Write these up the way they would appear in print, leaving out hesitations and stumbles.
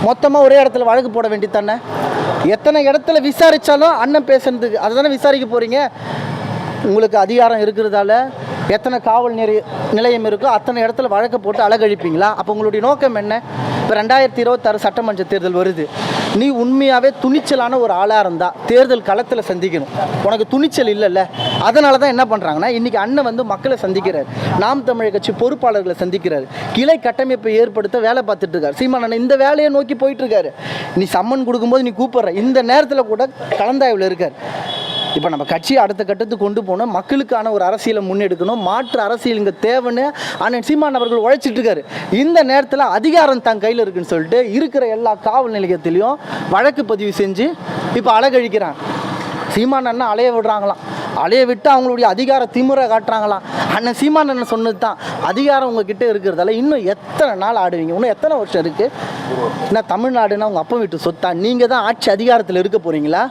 மொத்தமாக ஒரே இடத்துல வழக்கு போட வேண்டியது தானே? எத்தனை இடத்துல விசாரித்தாலும் அண்ணன் பேசுறதுக்கு அதை தானே விசாரிக்க போகிறீங்க. உங்களுக்கு அதிகாரம் இருக்கிறதால எத்தனை காவல் நிலையம் இருக்கோ அத்தனை இடத்துல வழக்கு போட்டு அழகழிப்பீங்களா? அப்போ உங்களுடைய நோக்கம் என்ன? இப்போ 2026 சட்டமன்ற தேர்தல் வருது. நீ உண்மையாகவே துணிச்சலான ஒரு ஆளாக இருந்தால் தேர்தல் களத்தில் சந்திக்கணும். உனக்கு துணிச்சல் இல்லைல்ல, அதனால தான் என்ன பண்ணுறாங்கன்னா இன்றைக்கி அண்ணன் வந்து மக்களை சந்திக்கிறார், நாம் தமிழர் கட்சி பொறுப்பாளர்களை சந்திக்கிறார், கிளை கட்டமைப்பை ஏற்படுத்த வேலை பார்த்துட்டு இருக்காரு. சீமான் அண்ணன் இந்த வேலையை நோக்கி போயிட்டுருக்காரு. நீ சம்மன் கொடுக்கும்போது நீ கூப்பிட்ற இந்த நேரத்தில் கூட கலந்தாய்வில் இருக்கார். இப்போ நம்ம கட்சியை அடுத்த கட்டத்துக்கு கொண்டு போகணும், மக்களுக்கான ஒரு அரசியலை முன்னெடுக்கணும், மாற்று அரசியல் இங்கே தேவைன்னு அண்ணன் சீமான் அவர்கள் உழைச்சிட்டு இருக்காரு. இந்த நேரத்தில் அதிகாரம் தன் கையில் இருக்குன்னு சொல்லிட்டு இருக்கிற எல்லா காவல் நிலையத்திலையும் வழக்கு பதிவு செஞ்சு இப்போ அழகழிக்கிறாங்க. சீமான் அண்ணன் அலைய விடுறாங்களாம், அலைய விட்டு அவங்களுடைய அதிகார திமுறை காட்டுறாங்களாம். அண்ணன் சீமான் அண்ணன் சொன்னது தான், அதிகாரம் உங்ககிட்ட இருக்கிறதால இன்னும் எத்தனை நாள் ஆடுவீங்க, இன்னும் எத்தனை வருஷம் இருக்குது? ஏன்னா தமிழ்நாடுன்னா உங்கள் அப்பா வீட்டு சொத்தா? நீங்கள் தான் ஆட்சி அதிகாரத்தில் இருக்க போகிறீங்களா?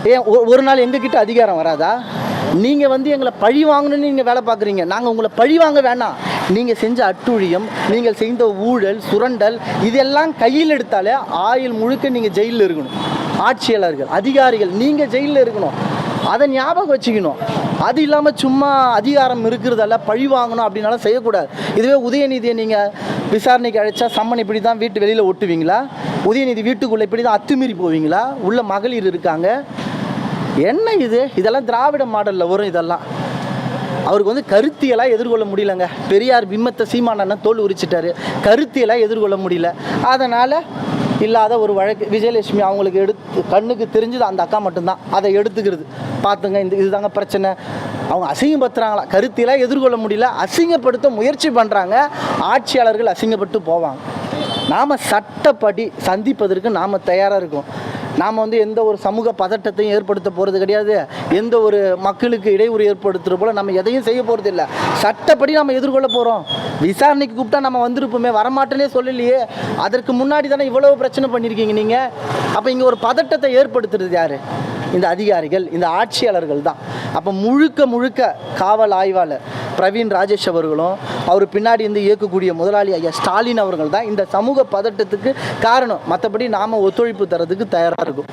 ஏன் ஒரு நாள் எங்ககிட்ட அதிகாரம் வராதா? நீங்கள் வந்து எங்களை பழி வாங்கணும்னு நீங்கள் வேலை பார்க்குறீங்க. நாங்கள் உங்களை பழி வாங்க வேணாம். நீங்கள் செஞ்ச அட்டுழியம், நீங்கள் செய்த ஊழல் சுரண்டல் இதெல்லாம் கையில் எடுத்தாலே ஆயுள் முழுக்க நீங்கள் ஜெயிலில் இருக்கணும். ஆட்சியாளர்கள் அதிகாரிகள் நீங்கள் ஜெயிலில் இருக்கணும். அதை ஞாபகம் வச்சுக்கணும். அது இல்லாமல் சும்மா அதிகாரம் இருக்கிறதால பழி வாங்கணும் அப்படின்னாலும் செய்யக்கூடாது. இதுவே உதயநிதியை நீங்கள் விசாரணைக்கு அழைச்சா சம்மன் இப்படி தான் வீட்டு வெளியில் ஒட்டுவீங்களா? உதயநிதி வீட்டுக்குள்ளே இப்படி தான் அத்துமீறி போவீங்களா? உள்ள மகளிர் இருக்காங்க. என்ன இது? இதெல்லாம் திராவிட மாடலில் வரும். இதெல்லாம் அவருக்கு வந்து கருத்தியெல்லாம் எதிர்கொள்ள முடியலங்க. பெரியார் பிம்மத்தை சீமான் அண்ணன் தோல் உரிச்சிட்டாரு, கருத்தியெல்லாம் எதிர்கொள்ள முடியல. அதனால் இல்லாத ஒரு வழக்கு விஜயலட்சுமி அவங்களுக்கு கண்ணுக்கு தெரிஞ்சது அந்த அக்கா மட்டும்தான், அதை எடுத்துக்கிறது. பார்த்துங்க, இதுதாங்க பிரச்சனை. அவங்க அசிங்கப்படுத்துகிறாங்களா? கருத்தியெல்லாம் எதிர்கொள்ள முடியல, அசிங்கப்படுத்த முயற்சி பண்ணுறாங்க. ஆட்சியாளர்கள் அசிங்கப்பட்டு போவாங்க. நாம் சட்டப்படி சந்திப்பதற்கு நாம் தயாராக இருக்கோம். நாம் வந்து எந்த ஒரு சமூக பதட்டத்தையும் ஏற்படுத்த போகிறது கிடையாது. எந்த ஒரு மக்களுக்கு இடையூறு ஏற்படுத்துகிற போல் நம்ம எதையும் செய்ய போகிறது இல்லை. சட்டப்படி நம்ம எதிர்கொள்ள போகிறோம். விசாரணைக்கு கூப்பிட்டா நம்ம வந்திருப்போமே, வரமாட்டேனே சொல்லலையே. அதற்கு முன்னாடி தானே இவ்வளவு பிரச்சனை பண்ணியிருக்கீங்க நீங்கள். அப்போ இங்கே ஒரு பதட்டத்தை ஏற்படுத்துறது யார்? இந்த அதிகாரிகள், இந்த ஆட்சியாளர்கள் தான். அப்போ முழுக்க காவல் ஆய்வாளர் பிரவீன் ராஜேஷ் அவர்களும் அவர் பின்னாடி இருந்து இயக்கக்கூடிய முதலாளி ஐயா ஸ்டாலின் அவர்கள் தான் இந்த சமூக பதட்டத்துக்கு காரணம். மற்றபடி நாம் ஒத்துழைப்பு தரதுக்கு தயாராக இருக்கும்.